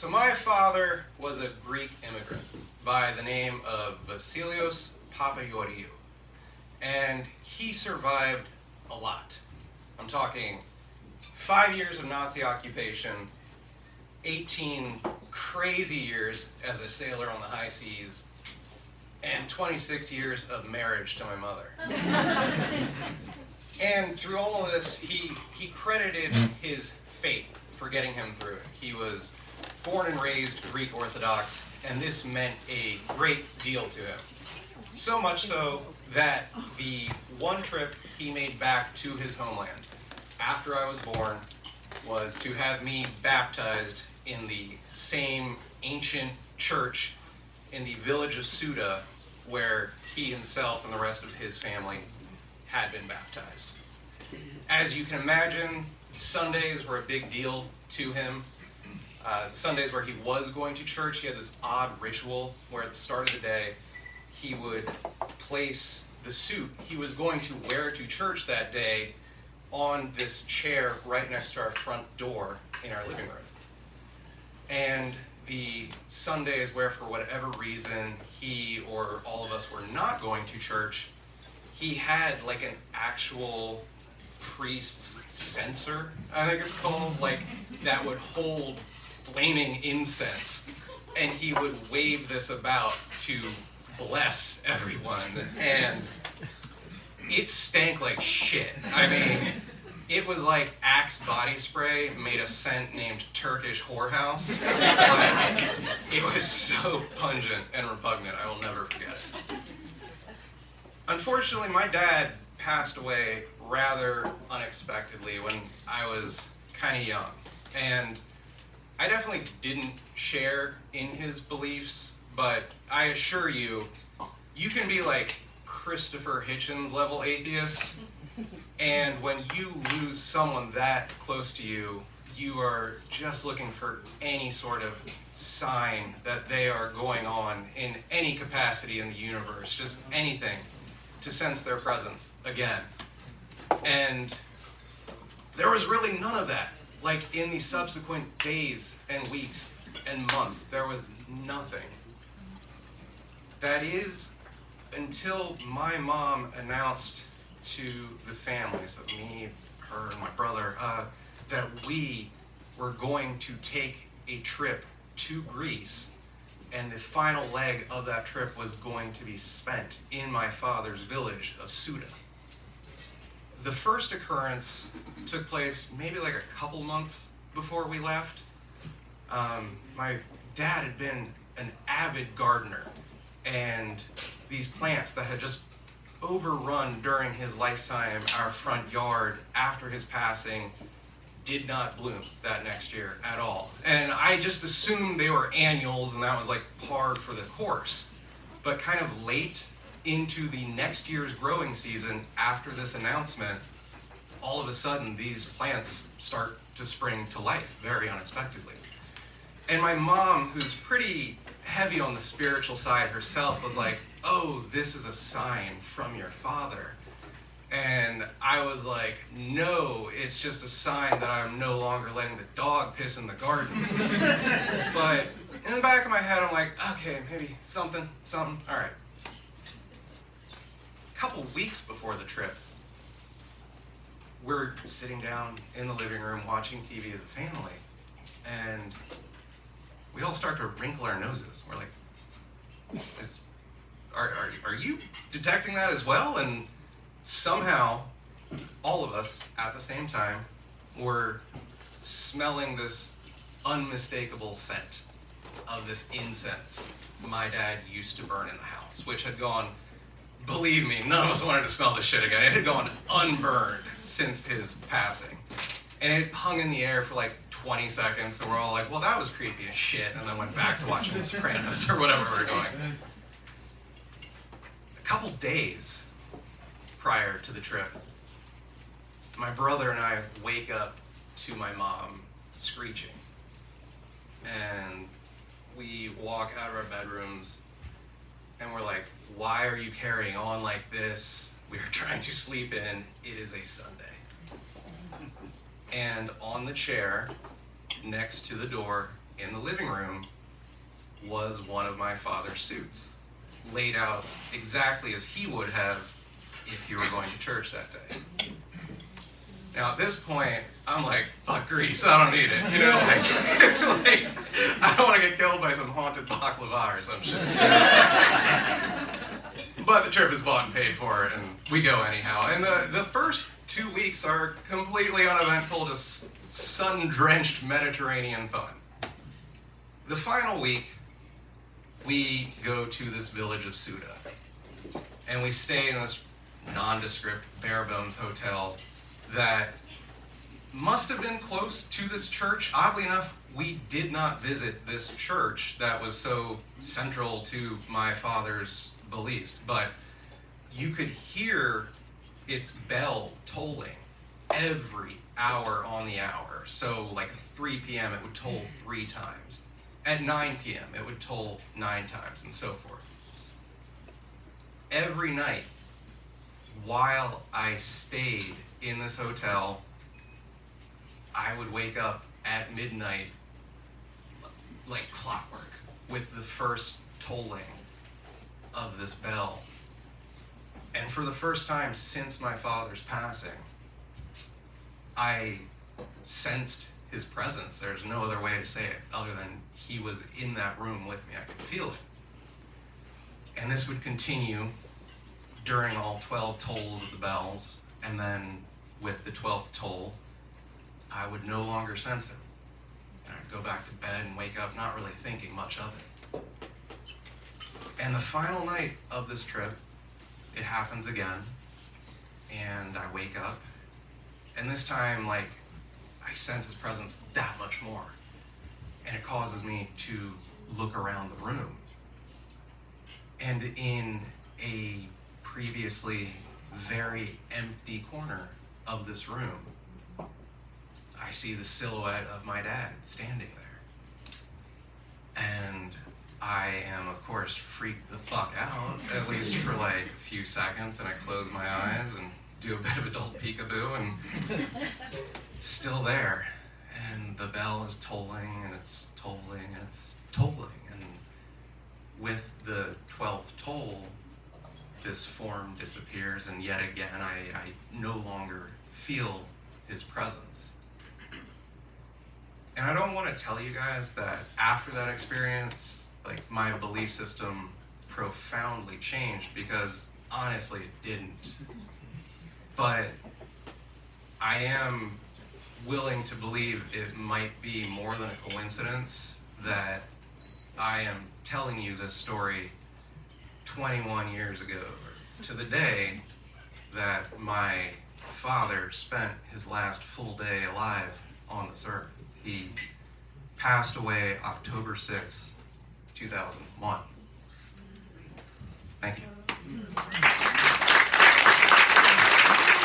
So my father was a Greek immigrant by the name of Vasilios Papageorgiou. And he survived a lot. I'm talking 5 years of Nazi occupation, 18 crazy years as a sailor on the high seas, and 26 years of marriage to my mother. And through all of this, he credited his faith for getting him through it. He was born and raised Greek Orthodox, and this meant a great deal to him. So much so that the one trip he made back to his homeland after I was born was to have me baptized in the same ancient church in the village of Suda where he himself and the rest of his family had been baptized. As you can imagine, Sundays were a big deal to him. Sundays where he was going to church, he had this odd ritual where at the start of the day, he would place the suit he was going to wear to church that day on this chair right next to our front door in our living room. And the Sundays where for whatever reason he or all of us were not going to church, he had like an actual priest's censer, I think it's called, like that would hold flaming incense, and he would wave this about to bless everyone, and it stank like shit. I mean, it was like Axe body spray made a scent named Turkish whorehouse. Like, it was so pungent and repugnant, I will never forget it. Unfortunately, my dad passed away rather unexpectedly when I was kind of young, and I definitely didn't share in his beliefs, but I assure you, you can be like Christopher Hitchens level atheist, and when you lose someone that close to you, you are just looking for any sort of sign that they are going on in any capacity in the universe, just anything to sense their presence again. And there was really none of that. Like in the subsequent days and weeks and months, there was nothing. That is, until my mom announced to the families of me, her, and my brother, that we were going to take a trip to Greece, and the final leg of that trip was going to be spent in my father's village of Suda. The first occurrence took place maybe like a couple months before we left. My dad had been an avid gardener, and these plants that had just overrun during his lifetime our front yard after his passing did not bloom that next year at all. And I just assumed they were annuals and that was like par for the course. But kind of late into the next year's growing season after this announcement, all of a sudden these plants start to spring to life very unexpectedly. And my mom, who's pretty heavy on the spiritual side herself, was like, "Oh, this is a sign from your father." And I was like, "No, it's just a sign that I'm no longer letting the dog piss in the garden." But in the back of my head, I'm like, okay, maybe something, all right. A couple weeks before the trip, we're sitting down in the living room watching TV as a family, and we all start to wrinkle our noses. We're like, are you detecting that as well? And somehow, all of us at the same time were smelling this unmistakable scent of this incense my dad used to burn in the house, which had gone, believe me, none of us wanted to smell this shit again. It had gone unburned since his passing. And it hung in the air for like 20 seconds, and we're all like, well, that was creepy as shit, and then went back to watching The Sopranos or whatever we were doing. A couple days prior to the trip, my brother and I wake up to my mom screeching. And we walk out of our bedrooms, and we're like, why are you carrying on like this? We are trying to sleep in. It is a Sunday. And on the chair next to the door in the living room was one of my father's suits, laid out exactly as he would have if you were going to church that day. Now at this point, I'm like, fuck grease, I don't need it. You know, like I don't want to get killed by some haunted baklava or some shit. But the trip is bought and paid for, and we go anyhow. And the first 2 weeks are completely uneventful, just sun-drenched Mediterranean fun. The final week, we go to this village of Suda, and we stay in this nondescript, bare-bones hotel that must have been close to this church. Oddly enough, we did not visit this church that was so central to my father's beliefs, but you could hear its bell tolling every hour on the hour. So like at 3 p.m. it would toll 3 times. At 9 p.m. it would toll 9 times, and so forth. Every night while I stayed in this hotel, I would wake up at midnight like clockwork with the first tolling of this bell. And for the first time since my father's passing, I sensed his presence. There's no other way to say it other than he was in that room with me. I could feel it. And this would continue during all 12 tolls of the bells, and then with the 12th toll, I would no longer sense it. And I'd go back to bed and wake up not really thinking much of it. And the final night of this trip, it happens again, and I wake up, and this time, like, I sense his presence that much more. And it causes me to look around the room. And in a previously very empty corner of this room, I see the silhouette of my dad standing there. And I am, of course, freaked the fuck out, at least for like a few seconds, and I close my eyes and do a bit of adult peekaboo, and still there. And the bell is tolling, and it's tolling, and it's tolling. And with the 12th toll, this form disappears, and yet again, I no longer feel his presence. And I don't want to tell you guys that after that experience, like, my belief system profoundly changed, because honestly it didn't. But I am willing to believe it might be more than a coincidence that I am telling you this story 21 years ago, to the day that my father spent his last full day alive on this earth. He passed away October 6th, 2001. Thank you.